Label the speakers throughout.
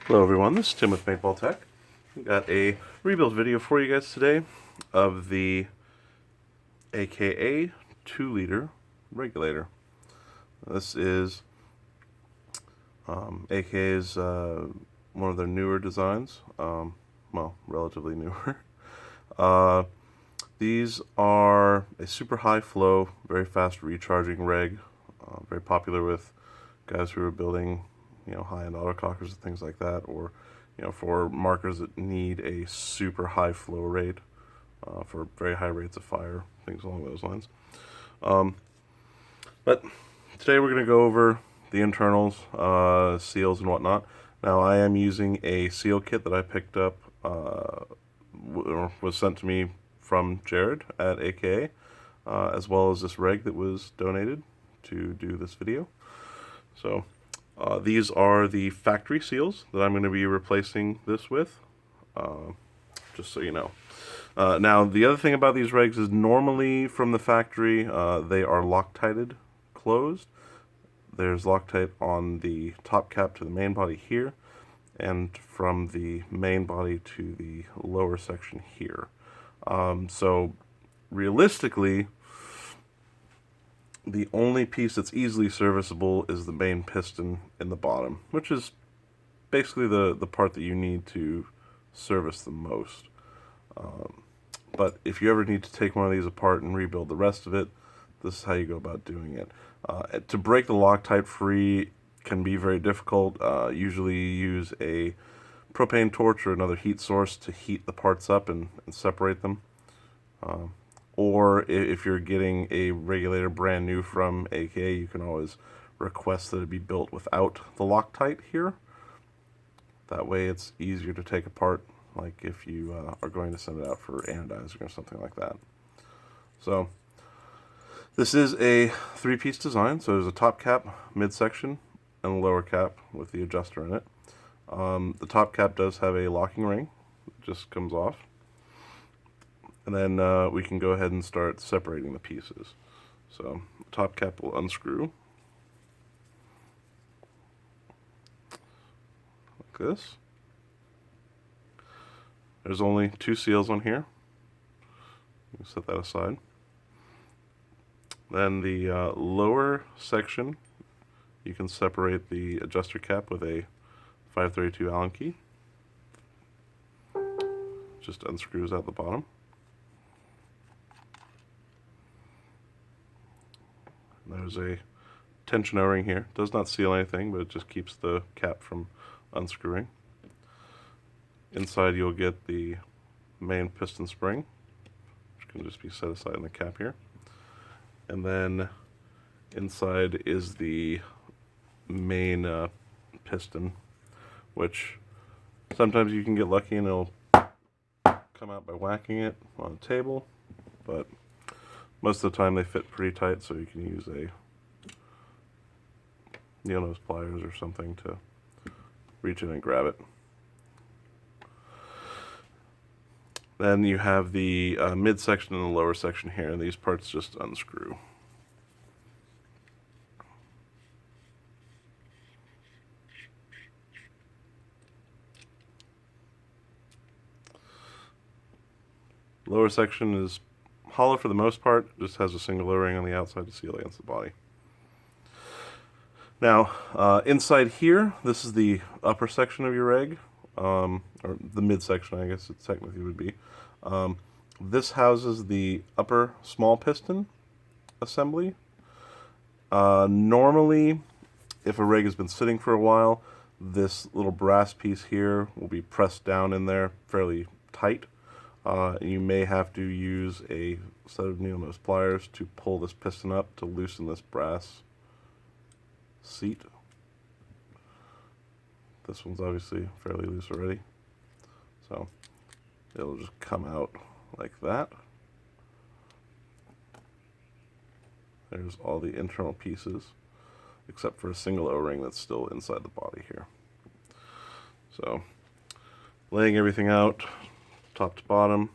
Speaker 1: Hello everyone, this is Tim with Paintball Tek. We got a rebuild video for you guys today of the AKA 2-liter regulator. This is AKA's one of their newer designs, well, relatively newer. These are a super high flow, very fast recharging reg, very popular with guys who are building high-end autocockers and things like that, or for markers that need a super high flow rate for very high rates of fire, things along those lines. But today we're going to go over the internals, seals and whatnot. Now I am using a seal kit that I picked up, was sent to me from Jared at AKA, as well as this reg that was donated to do this video. So these are the factory seals that I'm going to be replacing this with, just so you know. Now, the other thing about these regs is normally from the factory, they are Loctited closed. There's Loctite on the top cap to the main body here, and from the main body to the lower section here. So, realistically, the only piece that's easily serviceable is the main piston in the bottom, which is basically the part that you need to service the most. But if you ever need to take one of these apart and rebuild the rest of it, this is how you go about doing it. To break the Loctite free can be very difficult. Usually you use a propane torch or another heat source to heat the parts up and separate them. Or if you're getting a regulator brand new from AKA, you can always request that it be built without the Loctite here. That way it's easier to take apart, like if you are going to send it out for anodizing or something like that. So this is a 3-piece design, so there's a top cap, midsection, and a lower cap with the adjuster in it. The top cap does have a locking ring. It just comes off. And then we can go ahead and start separating the pieces. So the top cap will unscrew like this. There's only 2 seals on here. You can set that aside. Then the lower section, you can separate the adjuster cap with a 532 Allen key. Just unscrews out the bottom. There's a tension O-ring here. Does not seal anything, but it just keeps the cap from unscrewing. Inside you'll get the main piston spring, which can just be set aside in the cap here. And then inside is the main piston, which sometimes you can get lucky and it'll come out by whacking it on a table, but most of the time they fit pretty tight, so you can use a needle nose pliers or something to reach in and grab it. Then you have the midsection and the lower section here, and these parts just unscrew. Lower section is hollow for the most part, just has a single O-ring on the outside to seal against the body. Now, inside here, this is the upper section of your reg, or the midsection, I guess it technically would be. This houses the upper small piston assembly. Normally, if a reg has been sitting for a while, this little brass piece here will be pressed down in there fairly tight. You may have to use a set of needle nose pliers to pull this piston up to loosen this brass seat. This one's obviously fairly loose already, so it'll just come out like that. There's all the internal pieces, except for a single O-ring that's still inside the body here. So, laying everything out, top to bottom,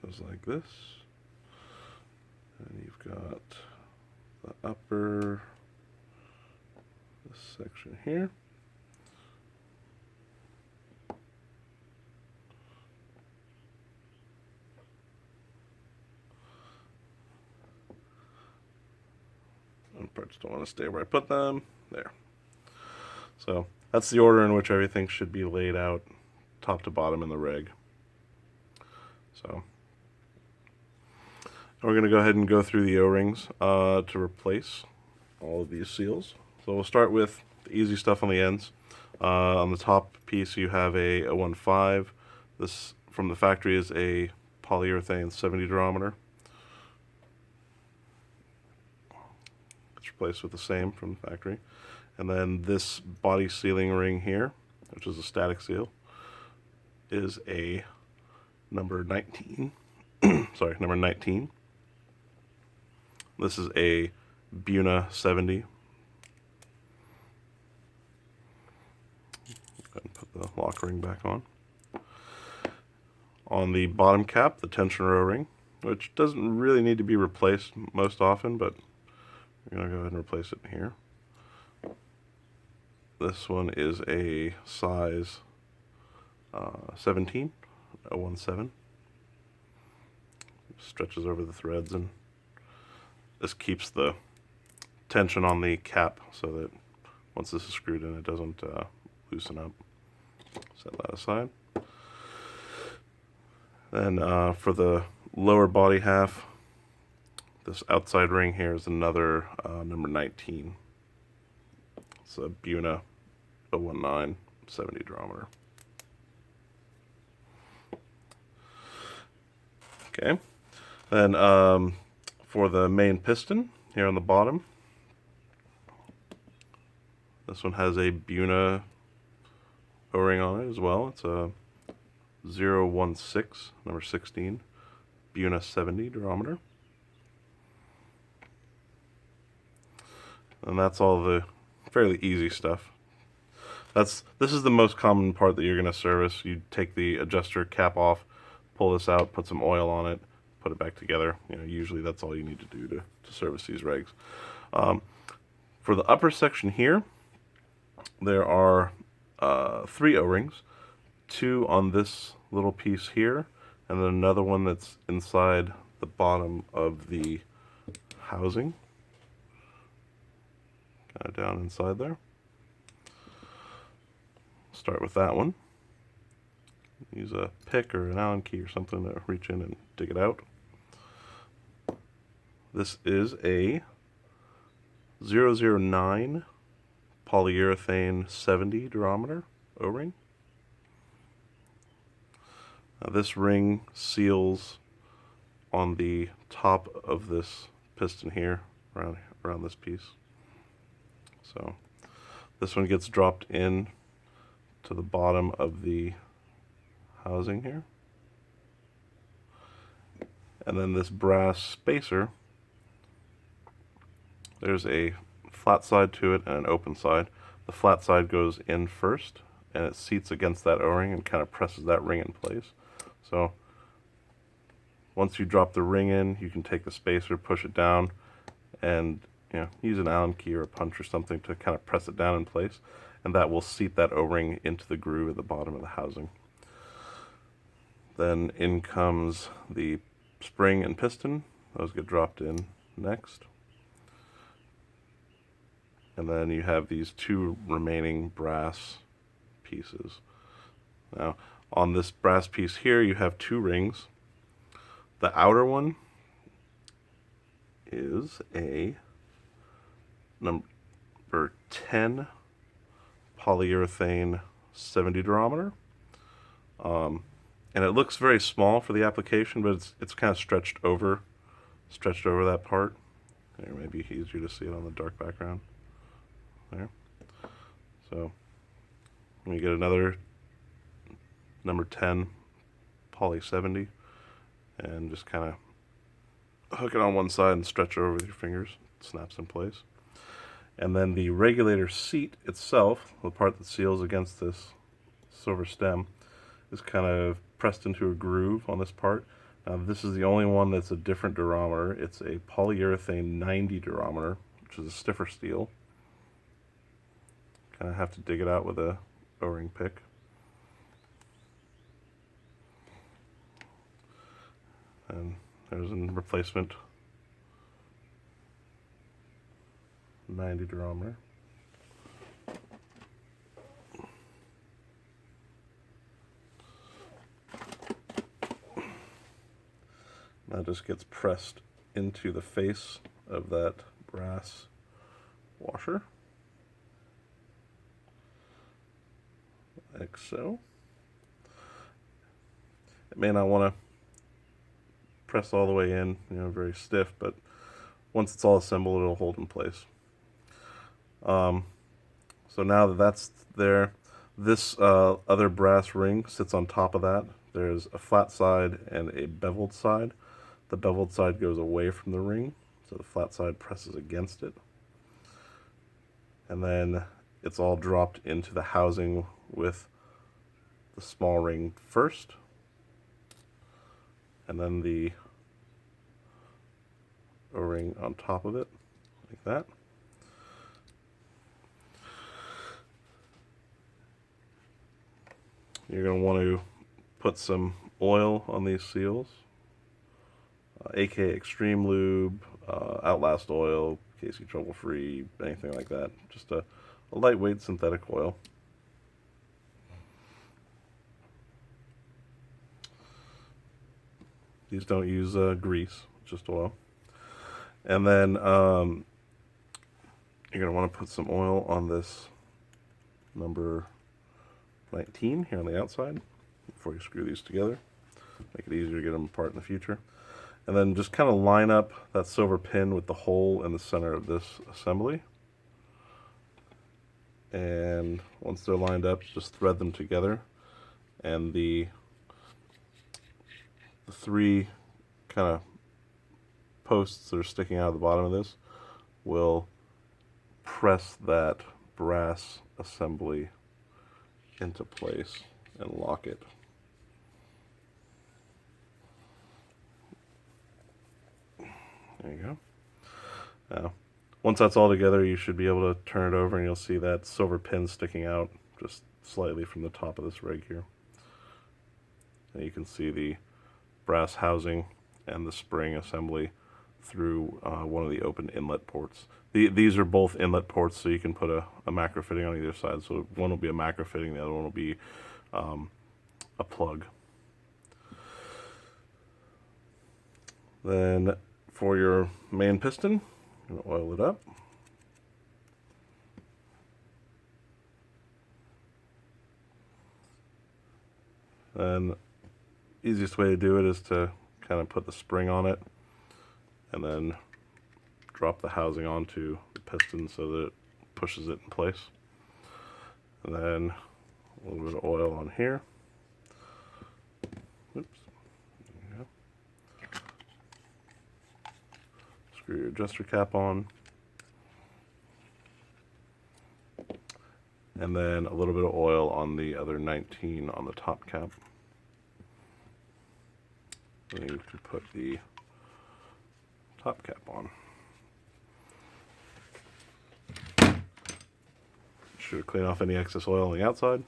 Speaker 1: goes like this. And you've got the upper, this section here. Parts don't want to stay where I put them. There. So that's the order in which everything should be laid out, top to bottom in the rig. So we're going to go ahead and go through the O-rings to replace all of these seals. So we'll start with the easy stuff on the ends. On the top piece you have a 015. This from the factory is a polyurethane 70 durometer. Replaced with the same from the factory. And then this body sealing ring here, which is a static seal, is a number 19. Sorry, number 19. This is a Buna 70. Go ahead and put the lock ring back on. On the bottom cap, the tensioner O-ring, which doesn't really need to be replaced most often, but we're going to go ahead and replace it here. This one is a size 17, 017. Stretches over the threads, and this keeps the tension on the cap so that once this is screwed in, it doesn't loosen up. Set that aside. Then for the lower body half, this outside ring here is another number 19. It's a Buna 019 70 durometer. Okay. Then for the main piston here on the bottom, this one has a Buna O-ring on it as well. It's a 016, number 16, Buna 70 durometer. And that's all the fairly easy stuff. This is the most common part that you're going to service. You take the adjuster cap off, pull this out, put some oil on it, put it back together. You know, usually that's all you need to do to service these rigs. For the upper section here, there are 3 O-rings, 2 on this little piece here, and then another one that's inside the bottom of the housing. Kind of down inside there. Start with that one. Use a pick or an Allen key or something to reach in and dig it out. This is a 009 polyurethane 70 durometer O-ring. This ring seals on the top of this piston here, around this piece. So this one gets dropped in to the bottom of the housing here. And then this brass spacer, there's a flat side to it and an open side. The flat side goes in first, and it seats against that O-ring and kind of presses that ring in place. So once you drop the ring in, you can take the spacer, push it down, and use an Allen key or a punch or something to kind of press it down in place, and that will seat that O-ring into the groove at the bottom of the housing. Then in comes the spring and piston. Those get dropped in next. And then you have these 2 remaining brass pieces. Now, on this brass piece here, you have 2 rings. The outer one is a number 10 polyurethane 70 durometer. And it looks very small for the application, but it's kind of stretched over that part. There, maybe easier to see it on the dark background. There. So we get another number 10 poly 70, and just kind of hook it on one side and stretch it over with your fingers. It snaps in place. And then the regulator seat itself, the part that seals against this silver stem, is kind of pressed into a groove on this part. This is the only one that's a different durometer. It's a polyurethane 90 durometer, which is a stiffer steel. kind of have to dig it out with a O-ring pick. And there's a replacement 90 durometer. That just gets pressed into the face of that brass washer, like so. It may not want to press all the way in, very stiff, but once it's all assembled, it'll hold in place. So now that that's there, this other brass ring sits on top of that. There's a flat side and a beveled side. The beveled side goes away from the ring, so the flat side presses against it. And then it's all dropped into the housing with the small ring first, and then the O-ring on top of it, like that. You're going to want to put some oil on these seals, aka Extreme Lube, Outlast oil, KC Trouble Free, anything like that. Just a lightweight synthetic oil. These don't use grease, just oil. And then you're going to want to put some oil on this number 19 here on the outside before you screw these together. Make it easier to get them apart in the future. And then just kind of line up that silver pin with the hole in the center of this assembly. And once they're lined up, just thread them together. And the three kind of posts that are sticking out of the bottom of this will press that brass assembly into place and lock it. There you go. Now, once that's all together, you should be able to turn it over and you'll see that silver pin sticking out just slightly from the top of this rig here. And you can see the brass housing and the spring assembly through one of the open inlet ports. These are both inlet ports, so you can put a macro fitting on either side. So one will be a macro fitting, the other one will be a plug. Then for your main piston, I'm going to oil it up. And easiest way to do it is to kind of put the spring on it and then drop the housing onto the piston so that it pushes it in place. And then a little bit of oil on here. Oops. There you go. Screw your adjuster cap on. And then a little bit of oil on the other 19 on the top cap. Then you can put the top cap on. Should clean off any excess oil on the outside.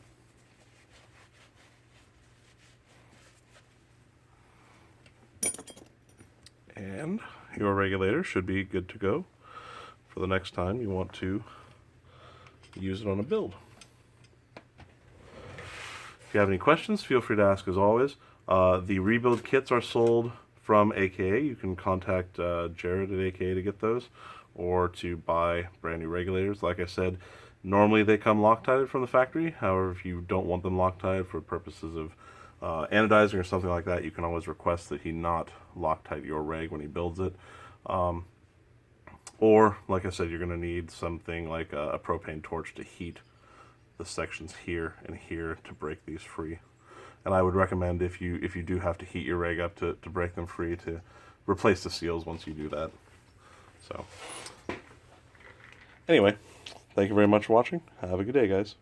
Speaker 1: And your regulator should be good to go for the next time you want to use it on a build. If you have any questions, feel free to ask as always. The rebuild kits are sold from AKA. You can contact Jared at AKA to get those, or to buy brand new regulators. Like I said, normally they come Loctited from the factory. However, if you don't want them Loctited for purposes of anodizing or something like that, you can always request that he not Loctite your reg when he builds it. Or, like I said, you're going to need something like a propane torch to heat the sections here and here to break these free. And I would recommend, if you do have to heat your reg up to break them free, to replace the seals once you do that. So, anyway, thank you very much for watching. Have a good day, guys.